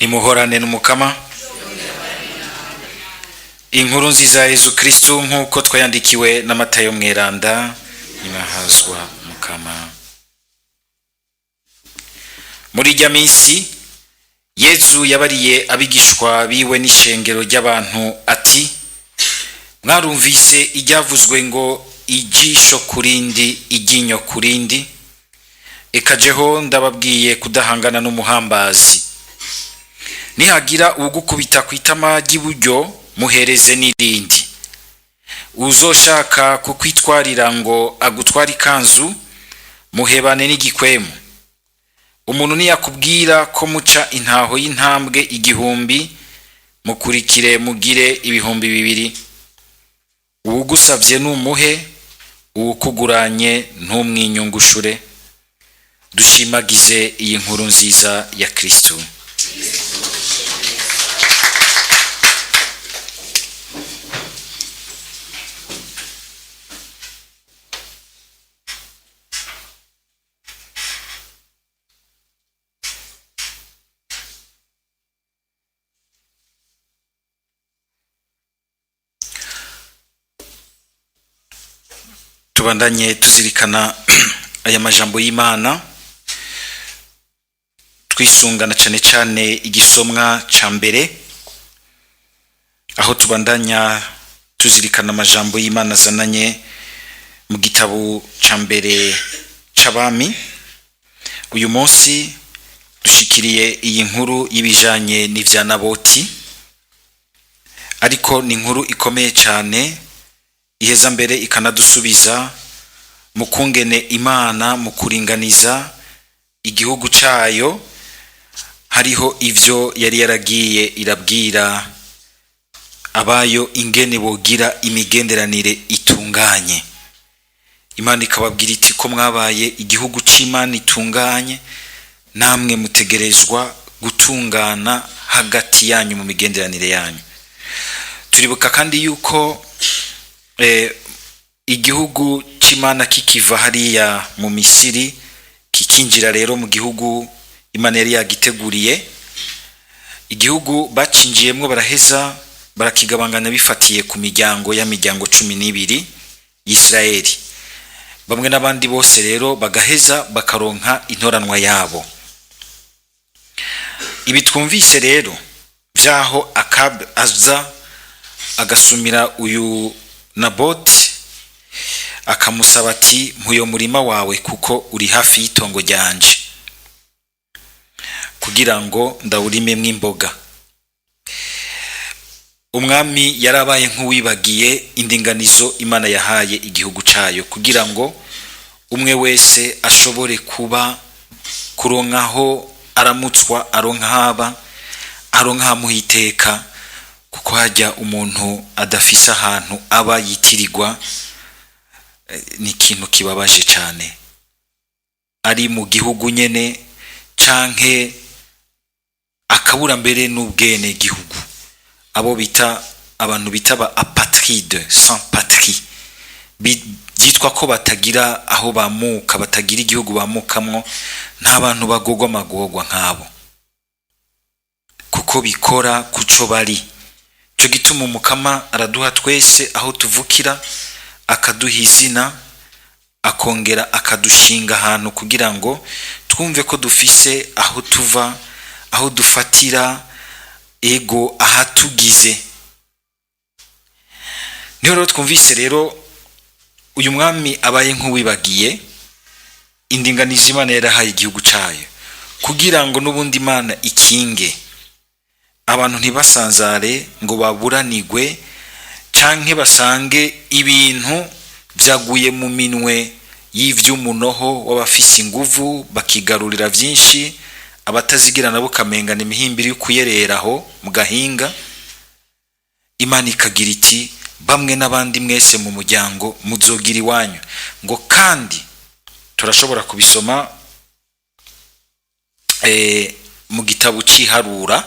nimuhorane n'umukama. Inkuru nziza ya Yesu Kristo nk'uko twayandikiwe na Matayo mweranda. Nimahazwa mukama. Muri rya minsi Yesu yabariye abigishwa biwe n'ishengero ry'abantu ati: mwarumvise iryavuzwe ngo ijisho kurindi iryinyo kurindi. Ekajeho ndababwiye kudahangana n'umuhambazi. Nihagira ugukubita kwitama ry'iburyo muhereze n'irindi. Uzoshaka kukwitwarira ngo agutwara ikanzu muhebane n'igikwemu. Umuntu niyakubwira ko muca intaho y'intambwe igihumbi mukurikire mugire ibihumbi bibiri. Uwugusavye numuhe, uwukuguranye ntumwinyungushure. Dushimagize iyi nkuru nziza ya Kristo. Tubandanye tuzirikana aya majambo y'Imana, twisungana cane igisomwa ca mbere, aho tubandanya tuzirikana amajambo y'Imana zananye mu gitabo ca mbere c'abami. Uyu munsi dushikiriye iyi nkuru y'ibijanye n'ivya Naboti, ariko ni inkuru ikomeye cane iheza mbere ikanadusubiza mu kungene Imana mu kuringaniza igihugu cayo hariho ivyo yari yaragiye irabwira abayo ingene bogira imigenderanire itunganye. Imana ikababwira iti ko mwabaye igihugu c'Imana itunganye, namwe mutegerezwa gutungana hagati yanyu mu migenderanire yanyu. Turibuka kandi yuko igihugu c'Imana kikiva hariya mu Misiri kikinjira rero mu gihugu Imana yari yagiteguriye. Igihugu bacinjiyemwo baraheza barakigabangana bifatiye ku miryango y'amiryango 12 y'Israeli. Bamwe n'abandi bose rero bagaheza bakaronka intoranwa yabo. Ibi twumvise rero vyaho Akabu aza agasumira uyu Naboti akamusaba ati mpuyo murima wawe kuko uri hafi y'itongo ryanje kugira ngo ndawurimemwo imboga. Umwami yarabaye nk'uwibagiye indinganizo Imana yahaye igihugu cayo kugira ngo umwe wese ashobore kuba kuronkaho aramutswa, aronka muhiteka, kuko hajya umuntu adafise ahantu aba yitirirwa ni ikintu kibabaje cane. Ari mu gihugu nyene canke akabura mbere n'ubwene gihugu, abo bita abantu bita ba apatride sans patrie, byitwa ko batagira aho bamuka, batagira igihugu bamukamwo, n'abantu bagogwa amagogwa nk'abo kuko bikora kuco bari. Cyo gituma umukama araduha twese aho tuvukira, akaduha izina, akongera akadushinga ahantu kugira ngo twumve ko dufise aho tuva, aho dufatira, ego ahatugize. Niho rero twumvise rero uyu mwami abaye nk'uwibagiye indinganizo Imana yarahaye igihugu cayo kugira ngo n'ubundi Imana ikinge abantu ntibasanzare ngo baburanigwe canke basange ibintu vyaguye mu minwe y'ivyumunoho w'abafise inguvu bakigarurira vyinshi, abatazigira nabo kamengana imihimbiri y'ukuyereraho mu gahinga. Imana ikagira iti bamwe n'abandi mwese mu muryango muzogira iwanyu, ngo kandi turashobora kubisoma mu gitabo c'iharura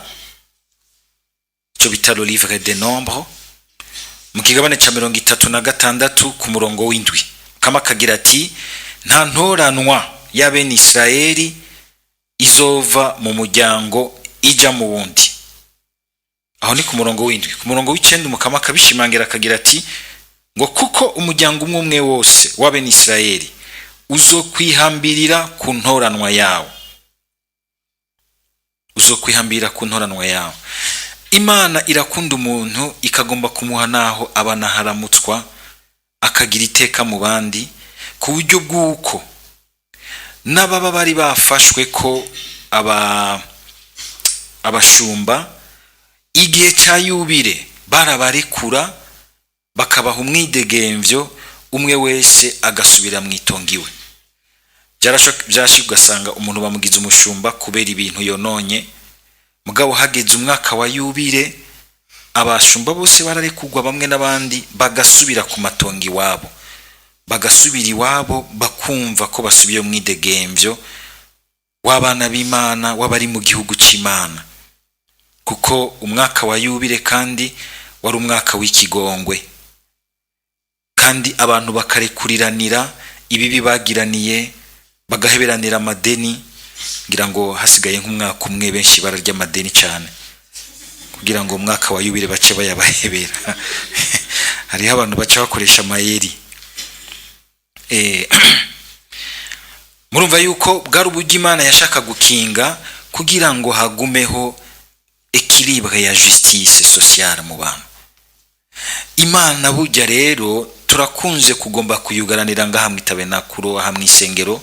cyo bita le livre des nombres mu kigabane ca 36 ku murongo w'indwi. Kama kagira ati nta ntoranwa y'abene Israeli izova mu muryango ija mu wundi. Aho ni ku murongo w'indwi. Ku murongo w'icenda Umukama akabishimangira akagira ati ngo kuko umuryango umwe wose w'abene Isirayeli uzokwihambirira ku ntoranwa yawo. Uzokwihambirira ku ntoranwa yawo. Imana irakunda umuntu ikagomba kumuha naho abana haramutswa akagira iteka mu bandi ku buryo bw'uko n'ababa bari bafashwe ko abashumba igihe ca yubire barabarekura bakabaha umwidegemvyo umwe wese agasubira mwitongiwe. Byarashika ugasanga umuntu bamugize umushumba kubera ibintu yononye, mugabo hageze umwaka wa yubire abashumba bose bararekugwa bamwe n'abandi bagasubira ku matongi wabo, bagasubira iwabo bakumva ko basubiye mwidegemvyo w'abana b'Imana w'abari mu gihugu c'Imana, kuko umwaka wa yubire kandi wari umwaka w'ikigongwe, kandi abantu bakarekuriranira ibibi bagiraniye bagaheberanira amadeni. Ngira ngo hasigaye nk'umwaka umwe benshi bararya amadeni cyane kugira ngo umwaka wa yubire bace bayabahebera. Hariho abantu baca bakoresha amayeri. Murumva yuko bwari uburyo Imana yashaka gukinga kugira ngo hagumeho équilibre ya justice sociale mu bantu. Imana burya rero turakunze kugomba kuyugaranira ngaha mu tabernakulo aha mu isengero,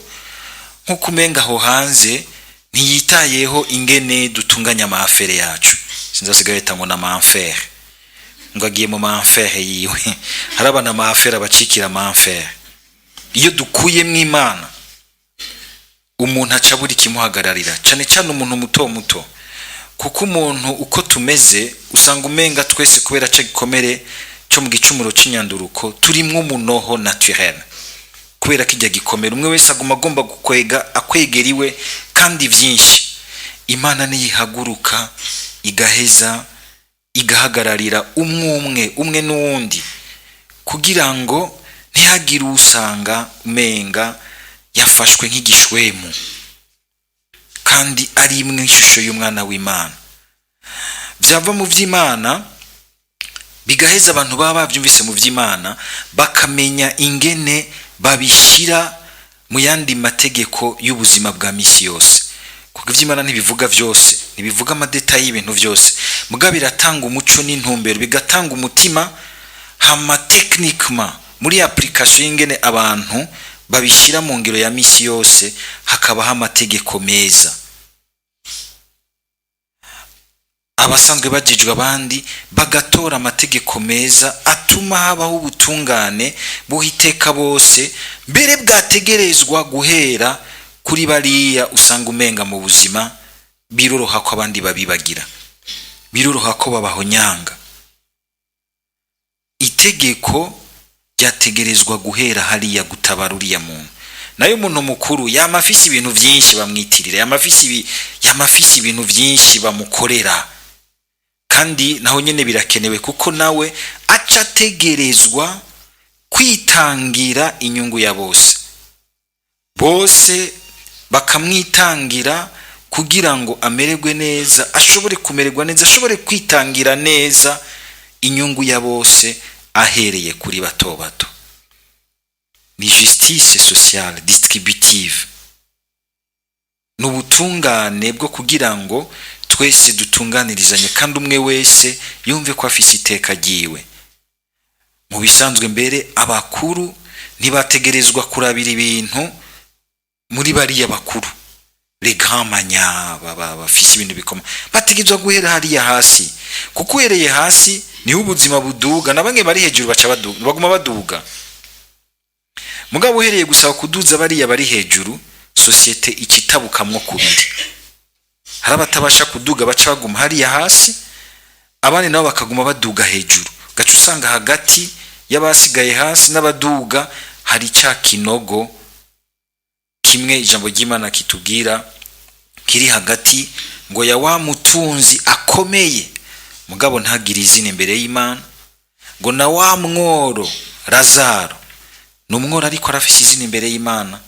nkuko umenga aho hanze ntiyitayeho ingene dutunganya amafere yacu. Sinzasigaye tango na manfer ngo agiye mu manfer yiwe. Harabana amafere abacikira manfer. Iyo dukuye mu Imana umuntu aca buri kimuhagararira, cyane cyane umuntu muto muto, kuko umuntu uko tumeze usanga umenga twese kubera cyo gikomere cyo mu gicumuro c'inyanduruko turimwo umunoho naturel. Kubera kijya gikomera umwe wese aguma agomba gukwega akwegeriwe kandi vyinshi. Imana niyihaguruka igaheza igahagararira umwe n'uwundi kugira ngo ntihagire usanga umenga yafashwe nk'igishwemu kandi ari imwe ishusho y'umwana w'Imana. Vyava mu vy'Imana bigaheza abantu baba bavyumvise mu vy'Imana bakamenya ingene babishira mu yandi mategeko y'ubuzima bwa misi yose. Kuko ivy'Imana ntibivuga vyose, ntibivuga amadetayi y'ibintu vyose, muga biratanga umuco n'intumbero, bigatanga umutima hama techniquement muri application y'ingene abantu babishira mu ngiro ya misi yose hakabaho amategeko meza. Abasanzwe bajijwe abandi bagatora amategeko meza atuma habaho ubutungane buhiteka bose, mbere bwategerezwa guhera kuri bariya usanga umenga mu buzima biroroha ko abandi babibagira, biroroha ko babahonyanga. Itegeko ryategerezwa guhera hariya gutabara uriya muntu. Nayo umuntu mukuru yamafisi ibintu vyinshi bamwitirira, yamafisi ibintu vyinshi bamukorera, kandi naho nyene birakenewe kuko nawe aca ategerezwa kwitangira inyungu ya bose. Bose bakamwitangira kugira ngo amererwe neza, ashobore kumererwa neza, ashobore kwitangira neza inyungu ya bose ahereye kuri bato bato. Ni justice sociale distributive, n'ubutungane bwo kugira ngo twese dutunganirizanye kandi umwe wese yumve ko afise iteka ryiwe. Mu bisanzwe mbere abakuru ntibategerezwa kurabira ibintu muri bariya bakuru, les grands manyaba bafise ibintu bikoma, bategerezwa guhera hariya hasi, kuko uhereye hasi niho ubuzima buduga, na bamwe bari hejuru baca baduga, baguma baduga. Mugabo uhereye gusaba kuduza bariya bari hejuru, societe ikitabukamwo kubiri. Hari abatabasha kuduga baca baguma hariya hasi, abandi nabo bakaguma baduga hejuru. Gaca usanga hagati y'abasigaye hasi n'abaduga hari cya kinogo kimwe ijambo ry'Imana kitubwira kiri hagati ngo ya wa mutunzi akomeye mugabo ntagire izina imbere y'Imana, ngo na wa mworo Lazaro n'umworo ariko arafise izina imbere y'Imana.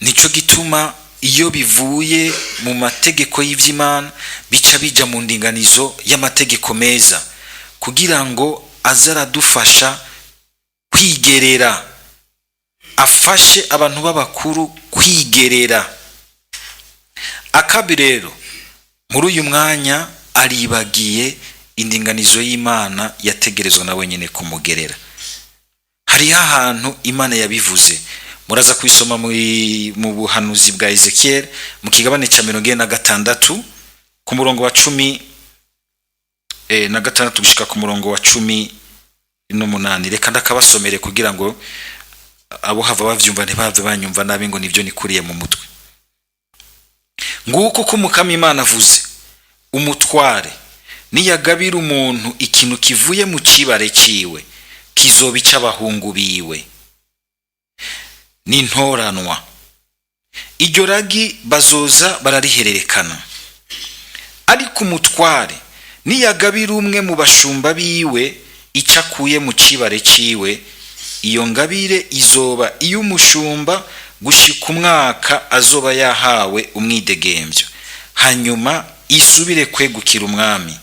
Nico gituma iyo bivuye mu mategeko y'ivy'Imana bica bija mu ndinganizo y'amategeko meza kugira ngo azaradufasha kwigerera, afashe abantu b'abakuru kwigerera. Akabi rero muri uyu mwanya aribagiye indinganizo y'Imana yategerezwa nawe nyene kumugerera. Hari ahantu Imana yabivuze, muraza kwisoma mu buhanuzi bwa Ezekiel mu kigabane ca 46 ku murongo wa 16 gushika ku murongo wa 18. Reka ndakabasomere kugira ngo abo hava bavyumva ntibave banyumva nabi ngo nivyo nikuriye mu mutwe. Nguko ko Mukama Imana avuze, umutware niyagabira umuntu ikintu kivuye mu cibare ciwe kizobica abahungu biwe n'intoranwa, iryo ragi bazoza bararihererekana. Ariko umutware niyagabira umwe mu bashumba biwe icakuye mu cibare ciwe, iyo ngabire izoba iyo umushumba gushika umwaka azoba yahawe umwidegemvyo, hanyuma isubire kwegukira umwami.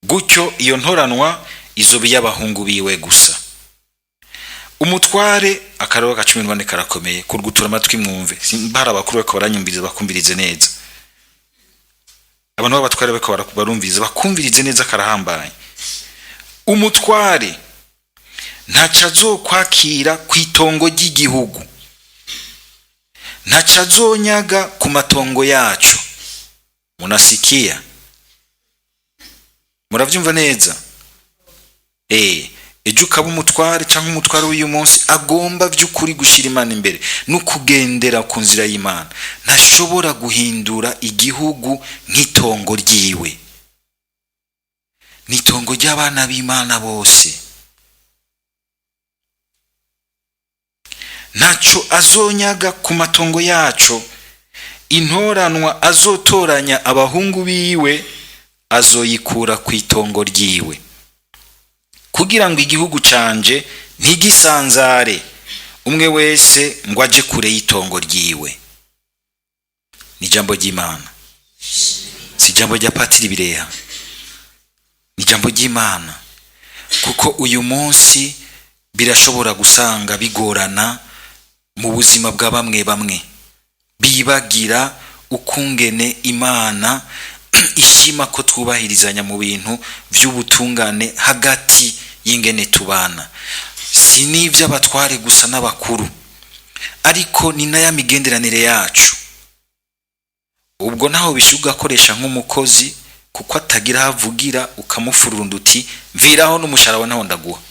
Gutyo iyo ntoranwa izoba y'abahungu biwe gusa. Umutware akararo ka 14 karakomeye kurgutura amatwi mwumve. Simbara abakuru bako baranyumviriza bakumvirize neza. Abantu b'abatware bako barumviriza bakumvirize neza karahambaye. Umutware ntacazo kwakira kwitongo ry'igihugu, ntacazonyaga ku matongo yacu. Munasikia? Muravyumva neza? Ejo ukaba umutware cyangwa umutware w'uyu munsi agomba vy'ukuri gushira Imana imbere no kugendera ku nzira y'Imana. Ntashobora guhindura igihugu nk'itongo ryiwe, n'itongo ry'abana b'Imana bose. Naco azonyaga ku matongo yacu, intoranwa azotoranya abahungu biwe azoyikura ku itongo ryiwe, kugira ngo igihugu canje ntigisanzare umwe wese ngo aje kure y'itongo ryiwe. Ni jambo ry'Imana, si jambo rya Patiri Bireha, ni jambo ry'Imana. Kuko uyu munsi birashobora gusanga bigorana mu buzima bwa bamwe bibagira ukungene Imana ishima ko twubahirizanya mu bintu vy'ubutungane hagati y'ingene tubana. Si n'ivyo abatware gusa n'abakuru, ariko ni na ya migenderanire yacu. Ubwo naho bishuga akoresha nk'umukozi kuko atagira havugira, ukamufurunda uti mviraho n'umushara wa naho ndaguha,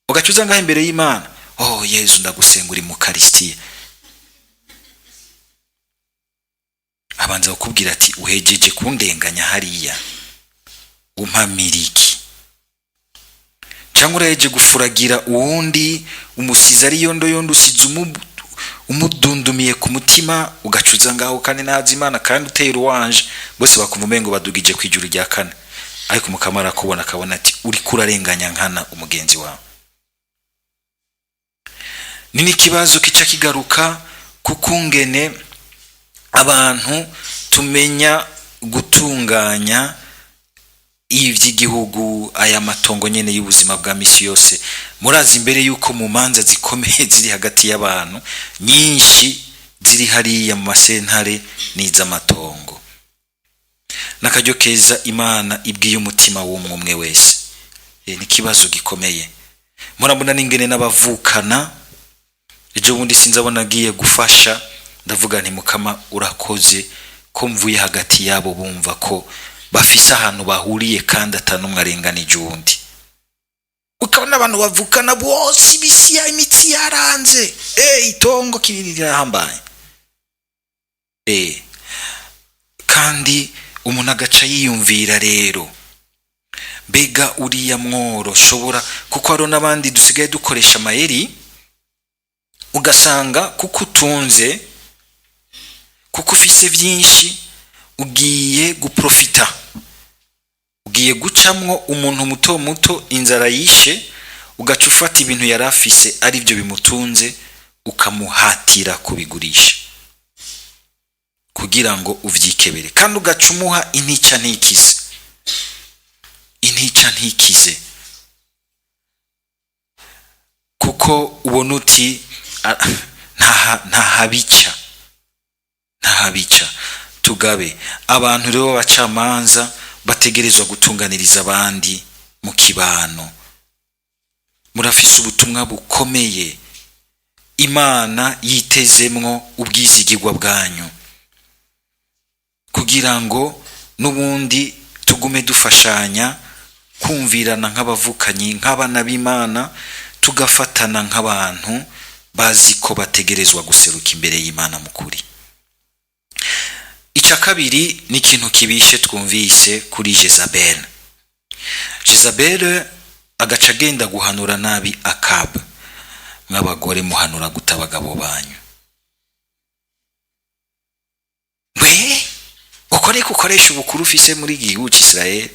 ugacuza ngaho imbere y'Imana, oh Yezu ndagusengura mu Eucharistie. Abanza kukubwira ati uhejeje kundenganya hariya, umpamiriki. Cyangwa uraheje gufuragira uwundi umusiza ari yondo usize umudundumiye ku mutima, ugacuza ngaho kandi nazi Imana kandi uteye uruwanje, bose bakumva umengo badugije kwijuru rya kane. Ariko mukamara kubona akabona ati uri kurarenganya nkana umugenzi wawe. Nini kibazo kica kigaruka kukungene abantu tumenya gutunganya ivy'igihugu, aya matongo nyene y'ubuzima bwa misi yose. Murazi imbere yuko mu manza zikomeye ziri hagati y'abantu nyinshi ziri hariya mu masentare n'iz'amatongo. Nakajyo keza Imana ibwiye umutima w'umwe wese. Ni kibazo gikomeye. Murabona n'ingene n'abavukana. Ejo bundi sinzabona agiye gufasha, ndavuga nti Mukama urakoze ko mvuye hagati yabo bumva ko bafise ahantu bahuriye kandi atanumwe arenganije uwundi. Ukabona abantu bavukana bose imitsi yaranze, itongo kiririra hambaye. Kandi umuntu agaca yiyumvira rero, mbega uriya mworo shobora, kuko haro n'abandi dusigaye dukoresha amayeri, ugasanga kuko utunze, kuko ufise vyinshi, ugiye guprofita, ugiye gucamwo umuntu muto muto inzara yishe, ugaca ufata ibintu yarafise ari byo bimutunze ukamuhatira kubigurisha. kugira ngo uvyikebere, kandi ugacumuha intica ntikize, kuko ubona uti ntahabica. Tugabe abantu rero b'abacamanza bategerezwa gutunganiriza abandi mu kibano. Murafise ubutumwa bukomeye Imana yitezemwo ubwizigirwa bwanyu, kugira ngo n'ubundi tugume dufashanya kumvirana nk'abavukanyi, nk'abana b'Imana, tugafatana nk'abantu bazi ko bategerezwa guseruka imbere y'Imana mukuri. Icya kabiri ni ikintu kibishe twumvise kuri Jezabel agaca agenda guhanura nabi Akabu. Mw'abagore muhanura guta abagabo banyu. Ukoresha ubukuru ufise muri igihugu cy'Isirayeli.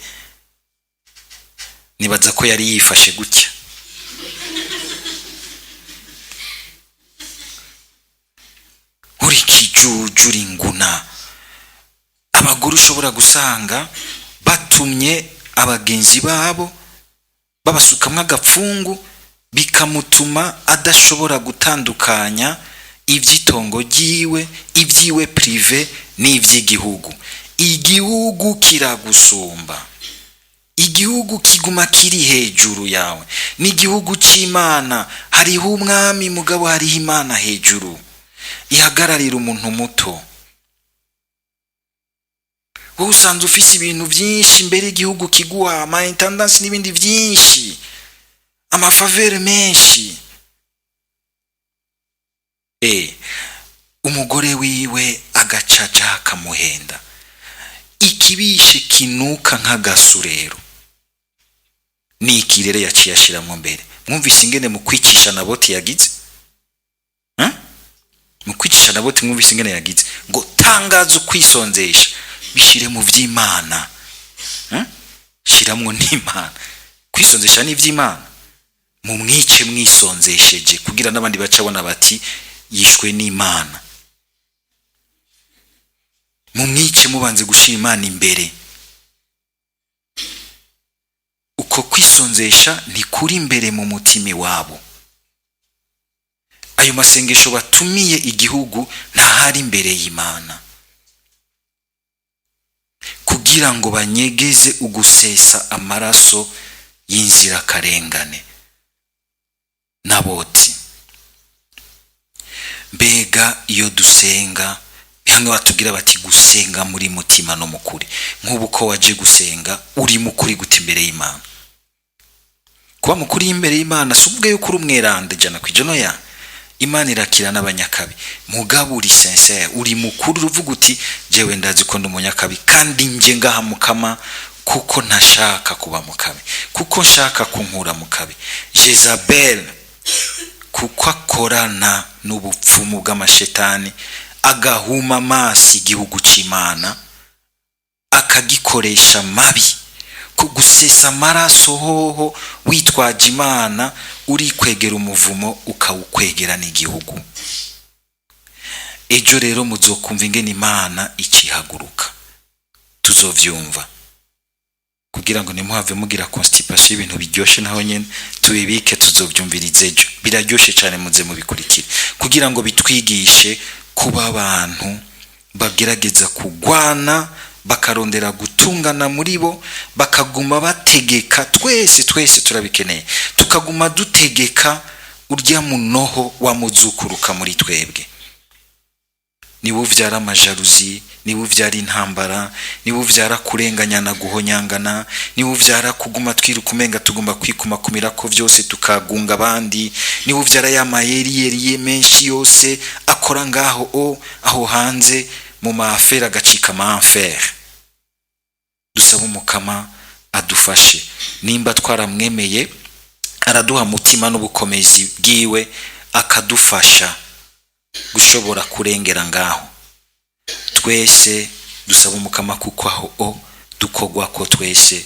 Nibaza ko yari yifashe gutya. Uri kijuju ringuna. Abagore ushobora gusanga batumye abagenzi babo babasukamwe agapfungu, bikamutuma adashobora gutandukanya iby'itongo ryiwe, ibyiwe prive n'ivy'igihugu. Igihugu kiragusumba, igihugu kiguma kiri hejuru yawe, n'igihugu c'Imana. Hariho umwami mugabo, hariho Imana hejuru ihagararira umuntu muto. Wowe usanze ufise ibintu byinshi imbere, igihugu kiguha amaintendance n'ibindi byinshi, amafavere menshi. Umugore wiwe agacaja akamuhenda, ikibishe kinuka nk'agasurero. Ni ikirere yaciye ashiramwo mbere. Mwumvise ingene mu kwicisha Naboti yagize? Mu kwicisha Naboti mwumvise ingene yagize ngo tangaza ukwisonzesha, bishire mu vy'Imana. Shiramwo n'Imana. Kwisonzesha ni vy'Imana. Mu mwice mwisonzesheje kugira n'abandi bacabona bati yishwe n'Imana. Mu mwice mubanze gushira Imana imbere. Uko kwisonzesha ntikuri imbere mu mutima wabo. Ayo masengesho batumiye igihugu ntahari imbere y'Imana, kugira ngo banyegeze ugusesa amaraso y'inzira karengane. Naboti, mbega iyo dusenga, bamwe batubwira bati gusenga muri mutima no mukuri. Nk'ubu ko waje gusenga uri mukuri guta imbere y'Imana. Kuba mukuri imbere y'Imana subwe yuko uri umwerande jana kwijono ya Imana irakira n'abanyakabi. Mugabo uri sincere, uri mukuru, uvuga uti jewe ndazi ko ndi umunyakabi, kandi nje ngaha mukama kuko ntashaka kuba mukabi, kuko nshaka kunkura mukabi. Jezabel kuko akorana n'ubupfumu bw'amashetani, agahuma amaso igihugu c'Imana, akagikoresha mabi, kugusesa amaraso hoho witwaje Imana, uri kwegera umuvumo ukawukwegera n'igihugu. Ejo rero muzokumva ingene Imana ikihaguruka, tuzovyumva, kugira ngo nimuhave mugira constipation y'ibintu biryoshe naho nyene tubibike, tuzovyumviriza ejo. Biraryoshe cyane, muze mubikurikire, kugira ngo bitwigishe kuba abantu bagerageza kugwana, bakarondera gutungana muri bo, bakaguma bategeka. Twese turabikeneye, tukaguma dutegeka urya munoho wa muzukuruka muri twebwe. Niwo uvyara amajaruzi, niwo uvyara intambara, niwo uvyara kurenganya na guhonyangana, niwo uvyara kuguma twiruka umenga tugomba kwikumakumira ko vyose tukagunga abandi, niwo uvyara ya mayeri menshi yose akora ngaho aho hanze mu maafera agacika amaafera. Dusaba umukama adufashe, nimba twaramwemeye araduha mutima n'ubukomezi bwiwe, akadufasha gushobora kurengera ngaho. Twese dusaba umukama kuko aho dukogwa ko twese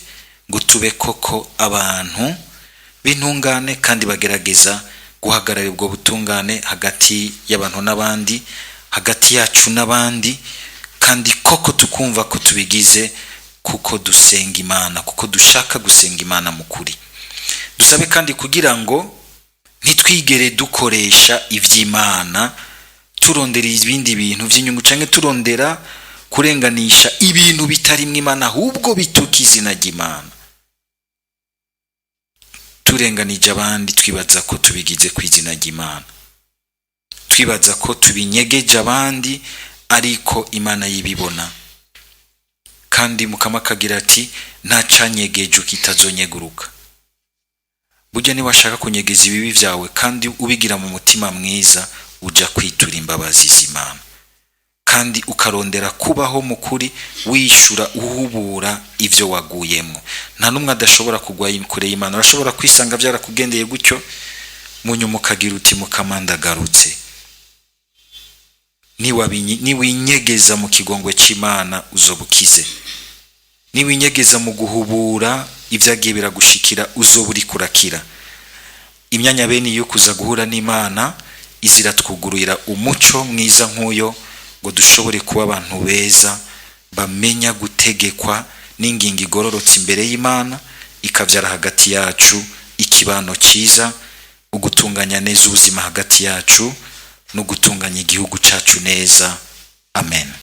ngo tube koko abantu b'intungane, kandi bagerageza guhagarara ubwo butungane hagati y'abantu n'abandi, hagati yacu n'abandi, kandi koko tukumva ko tubigize kuko dusenga Imana, kuko dushaka gusenga Imana mu kuri. Dusabe kandi kugira ngo ntitwigere dukoresha ivy'Imana turondera ibindi bintu vy'inyungu canke turondera kurenganisha ibintu bitari mw'Imana, ahubwo bituka izina ry'Imana. Turenganije abandi twibaza ko tubigize ku izina ry'Imana, twibaza ko tubinyegeje abandi, ariko Imana yibibona. Kandi Mukama akagira ati nta canyegeje kitazonyeguruka. Burya niwashaka kunyegeza ibibi vyawe kandi ubigira mu mutima mwiza, uja kwitura imbabazi z'Imana kandi ukarondera kubaho mu kuri, wishura uhubura ivyo waguyemwo. Nta numwe adashobora kugwa kure y'Imana. Urashobora kwisanga vyarakugendeye gutyo, munyuma ukagira uti Mukama ndagarutse. Niwinyegeza mu kigongwe c'Imana uzobukize. Niwinyegeza mu guhubura ivyagiye biragushikira uzoburi kurakira. Imyanya bene yo kuza guhura n'Imana iziratwugururira umuco mwiza nk'uyo, ngo dushobore kuba abantu beza bamenya gutegekwa n'ingingo igororotse imbere y'Imana, ikavyara hagati yacu ikibano ciza, ugutunganya neza ubuzima hagati yacu no gutunganya igihugu cacu neza. Amen.